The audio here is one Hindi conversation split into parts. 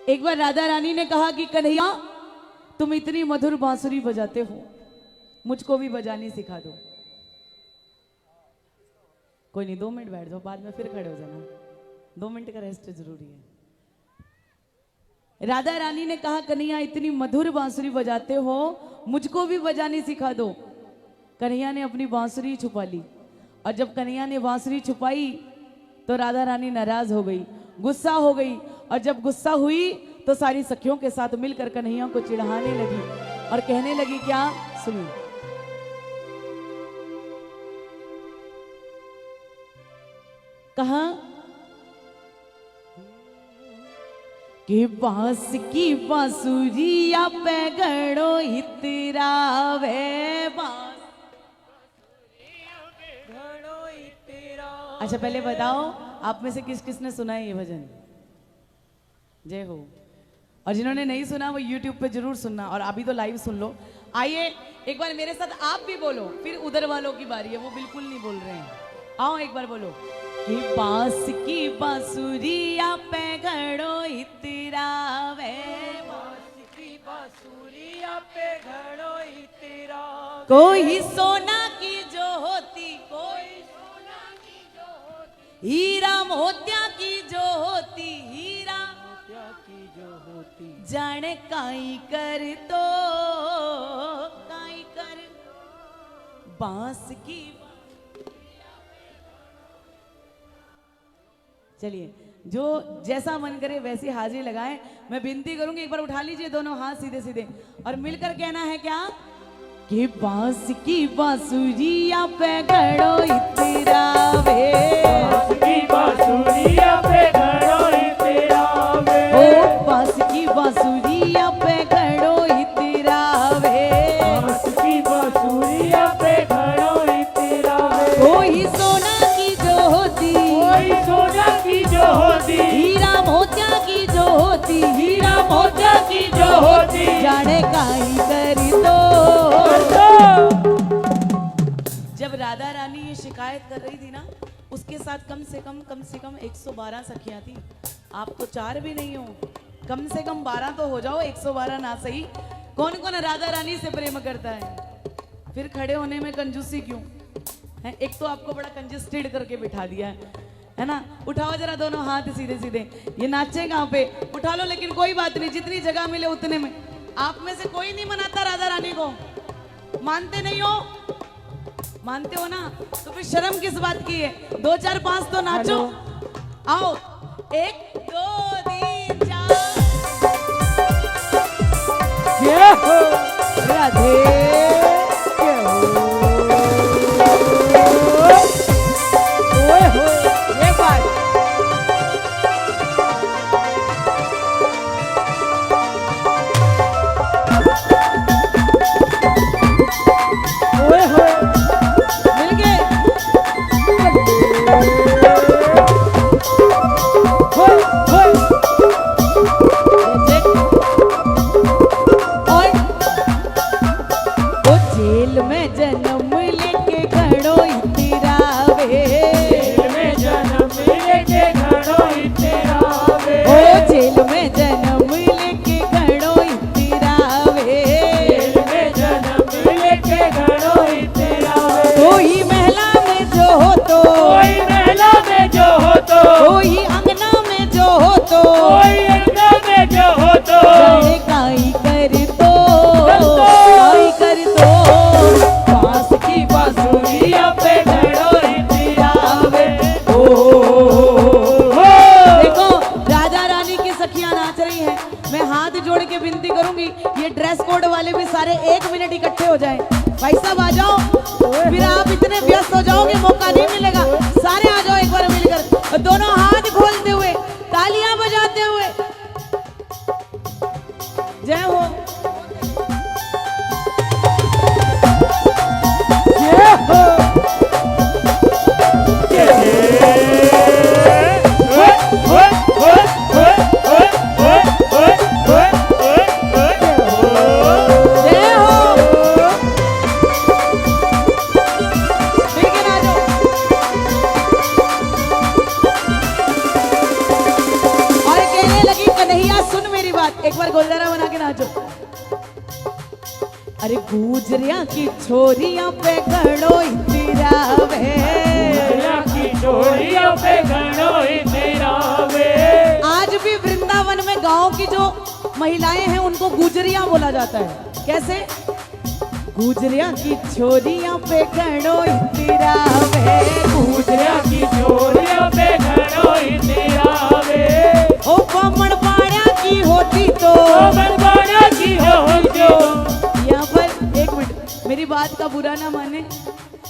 एक बार राधा रानी ने कहा कि कन्हैया तुम इतनी मधुर बांसुरी बजाते हो, मुझको भी बजानी सिखा दो। कोई नहीं, 2 मिनट बैठ जाओ, बाद में फिर खड़े हो जाना, 2 मिनट का रेस्ट जरूरी है। राधा रानी ने कहा कन्हैया इतनी मधुर बांसुरी बजाते हो, मुझको भी बजानी सिखा दो। कन्हैया ने अपनी बांसुरी छुपा ली, और जब कन्हैया ने बांसुरी छुपाई तो राधा रानी नाराज हो गई, गुस्सा हो गई, और जब गुस्सा हुई तो सारी सखियों के साथ मिलकर कन्हैया को चिढ़ाने लगी और कहने लगी क्या, सुनिए। कहा कि बांस की बांसुरिया पे गड़ो इतरावे, अच्छा पहले बताओ आप में से किस किस ने सुना है ये भजन? जय हो। और जिन्होंने नहीं सुना वो YouTube पे जरूर सुनना, और अभी तो लाइव सुन लो। आइए एक बार मेरे साथ आप भी बोलो, फिर उधर वालों की बारी है, वो बिल्कुल नहीं बोल रहे हैं। आओ एक बार बोलो कि बांस की बांसुरिया पे घड़ो इतरावे, बांस की बांसुरिया पे घड़ो इतरावे, कोई सोना की जो होती, कोई सोना की जो होती, हीरा मोतिया की जो होती, हीरा मोतिया की जो होती, जाने काई कर तो काई कर बांस की। चलिए जो जैसा मन करे वैसी हाजिरी लगाएं। मैं विनती करूंगी एक बार उठा लीजिए दोनों हाथ सीधे सीधे और मिलकर कहना है क्या कि बांस की बांसुरिया पे गड़ो इतरावे, बांस की बांसुरिया पे घड़ो इतरावे, ओ बांस की बांसुरिया पे गड़ो इतरावे, बांस की बांसुरिया पे घड़ो इतरावे, कोई सोना की जो होती, कोई सोना की जो होती, हीरा मोतिया की जो होती, हीरा मोतिया की जो होती, जाने काई करी तो। जब राधा रानी ये शिकायत कर रही थी ना, उसके साथ कम से कम 112 सखियां थी। आप तो 4 भी नहीं हो, कम से कम 12 तो हो जाओ, 112 ना सही। कौन कौन राधा रानी से प्रेम करता है? फिर खड़े होने में कंजूसी क्यों है? एक तो आपको बड़ा कंजस्टेड करके बिठा दिया है ना। उठाओ जरा दोनों हाथ सीधे सीधे। ये नाचे कहाँ पे? उठा लो, लेकिन कोई बात नहीं, जितनी जगह मिले उतने में। आप में से कोई नहीं मनाता राधा रानी को? मानते नहीं हो? मानते हो ना, तो फिर शर्म किस बात की है? 2 4 5 तो नाचो। आओ 1 2 3 4। जय हो राधे जय हो, ओए हो एक बार ओए हो, मिल गए। होए होए, और वो जेल में जन्म लेके घड़ो इतरावे, जेल में जन्म लेके घड़ो इतरावे, ओ जेल में जन्म लेके घड़ो इतरावे, जेल में जन्म लेके घड़ो इतरावे, कोई महला में जो हो तो, कोई महला में जो हो तो, कोई अंगना में जो हो तो, कोई अंगना में जो हो तो, जाने काई कर तो, काई कर तो। बांस की बांसुरिया पे घड़ो इतरावे, ओ देखो राजा रानी की सखियां नाच रही हैं। मैं हाथ जोड़ के विनती करूंगी, ये ड्रेस कोड वाले भी सारे 1 मिनट इकट्ठे हो जाएं। भाई साहब आ जाओ, फिर आप इतने व्यस्त हो जाओगे मौका नहीं मिलेगा। सारे आ जाओ एक बार मिलकर, और दोनों हाथ खोलते हुए, तालियां बजाते हुए। जय हो। जय हो, जय होए होए होए होए होए होए होए होए होए, जय हो। मिलके नाचो। और कहने लगी कन्हैया सुन मेरी एक बार गोलदारा बना के नाचो। अरे गुजरिया की छोरिया पे घड़ो तिरावे, की छोरियों पे घड़ो तिरावे। आज भी वृंदावन में गांव की जो महिलाएं हैं उनको गुजरिया बोला जाता है। कैसे? गुजरिया की छोरिया पे घड़ो तिरावे, गुजरिया की छोरियों पे घड़ो तिरावे। ओ बामण बाड़ा की होती तो, बनवाना की हो जो। यहाँ पर एक मिनट मेरी बात का बुरा ना माने,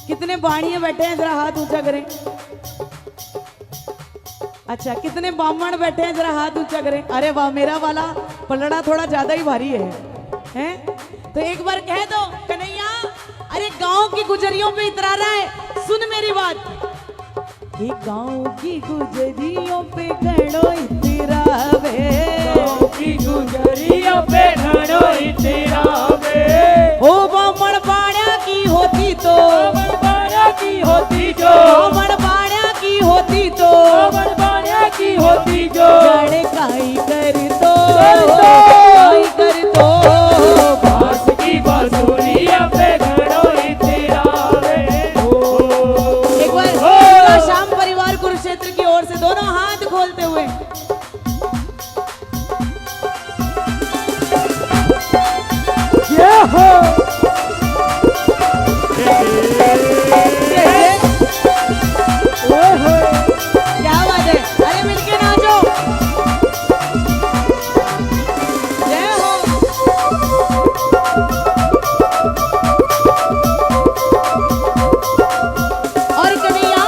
कितने बाणिये बैठे हैं जरा हाथ ऊंचा करें। अच्छा, कितने बामण बैठे हैं जरा हाथ ऊंचा करें। अरे वाह, मेरा वाला पलड़ा थोड़ा ज्यादा ही भारी है, हैं? तो एक बार कह दो कन्हैया, अरे गांव की गुजरियों पे इतरा रहा है, सुन मेरी बात। ये गांव की गुजरियों पे घड़ो इतरावे, गाँव की गुजरियों पे घड़ो तिरावे। ओ बामण बाड़ा की होती तो, बनवाना की होती जो। बामण बाड़ा की होती तो, बनवाना की होती जो। जाने काई कर दो, कर दो। काई कर दो। बांस की बांसुरियों पे घड़ो तिरावे। एक बार पूरा शाम परिवार कुरुक्षेत्र की ओर से दोनों हाथ खोलते हुए ये हो। क्या बात है, अरे मिलके नाचो। जय हो। और कन्हैया,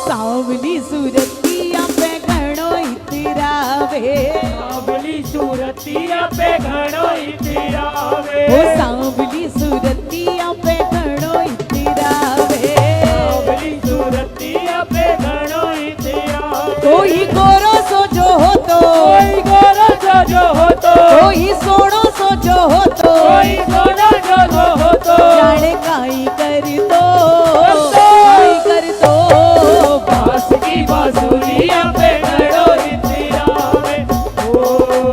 सांवली सूरतिया पे घड़ो तिरावे, सांवली सूरतिया पे घड़ो तिरावे। ओ सांवली सूरतिया पे घड़ो तिरावे। सांवली सूरतिया पे घड़ो तिरावे। कोई गोरो सो जो हो तो, कोई गोरा जो हो तो, कोई सोनो सो जो हो तो, कोई सोना जो हो तो। जाने काई कर दो, कर दो। काई कर दो। बांस की बांसुरियों पे घड़ो तिरावे।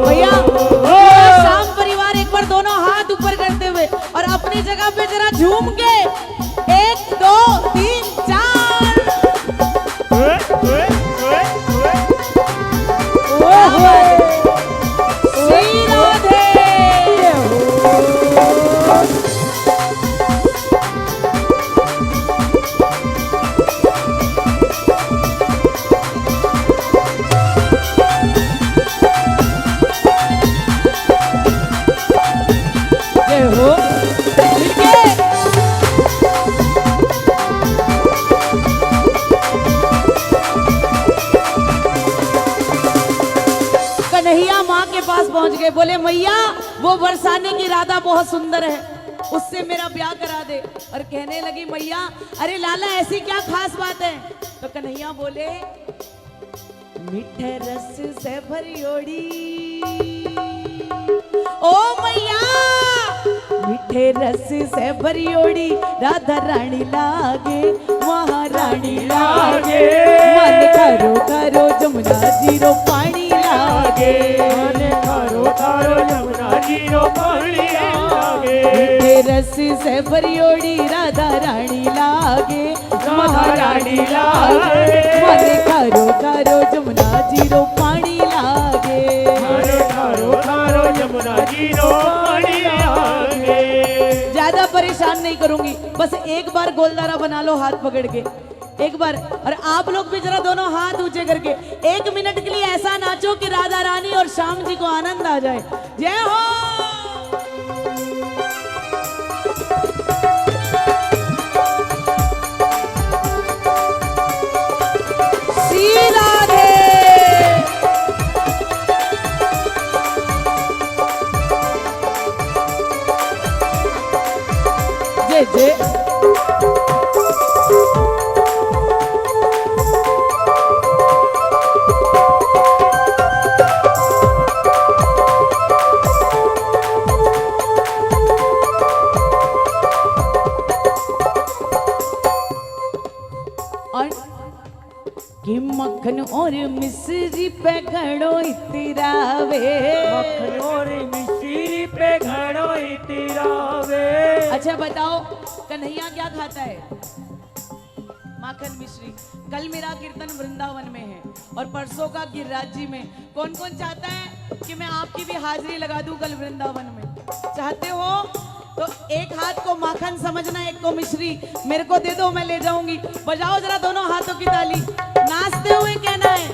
भैया पूरा शाम परिवार एक बार दोनों हाथ ऊपर करते हुए और अपनी जगह पे जरा झूम के 1 2 3 4। ओहो, श्री राधे। जय हो। मिलके। कन्हैया माँ के पास पहुंच गए, बोले मैया वो बरसाने की राधा बहुत सुंदर है, उससे मेरा ब्याह करा दे। और कहने लगी मैया, अरे लाला ऐसी क्या खास बात है? तो कन्हैया बोले, मीठे रस से भरी ओड़ी, ओ मैया मीठे रस से भरी ओड़ी, राधा रानी लागे महारानी लागे, मन करो करो जमुना जीरो पानी लागे, मन थारो थारो यमुना जीरो पानी लागे। मीठे रस से भरी ओड़ी, राधा रानी लागे महारानी लागे, मन करो करो जमुना जीरो पानी लागे। थारो थारो थारो यमुना जीरो पानी लागे। ज्यादा परेशान नहीं करूंगी, बस एक बार गोलदारा बना लो हाथ पकड़ के, एक बार। और आप लोग भी जरा दोनों हाथ ऊंचे करके 1 मिनट के लिए ऐसा नाचो कि राधा रानी और श्याम जी को आनंद आ जाए। जय हो। श्री राधे। जय जय। और कि मक्खन और मिश्री पे घड़ो इतरावे। मक्खन और मिश्री पे घड़ो इतरावे। अच्छा बताओ कन्हैया क्या खाता है? माखन मिश्री। कल मेरा कीर्तन वृंदावन में है और परसों का गिरिराज जी में। कौन कौन चाहता है कि मैं आपकी भी हाजिरी लगा दूं कल वृंदावन में? चाहते हो तो एक हाथ को माखन समझना, एक को मिश्री मेरे को दे दो, मैं ले जाऊंगी। बजाओ जरा दोनों हाथों की ताली, नाचते हुए कहना है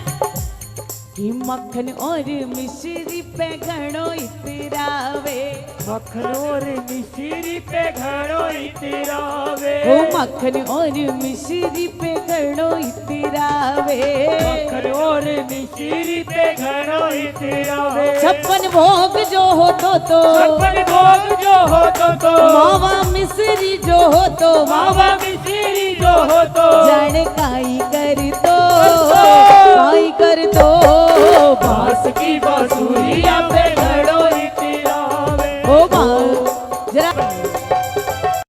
कि मक्खन और मिश्री पे घड़ो इतरावे। मक्खन और मिश्री पे घड़ो इतरावे। ओ मक्खन और मिश्री पे घड़ो इतरावे। मक्खन और मिश्री पे घड़ो इतरावे। 56 भोग जो हो तो 56 भोग जो हो तो मावा मिश्री जो हो तो मावा मिश्री जो हो तो जाने काई कर तो काई कर तो बांस की बांसुरिया पे घड़ो इतरावे। ओ जरा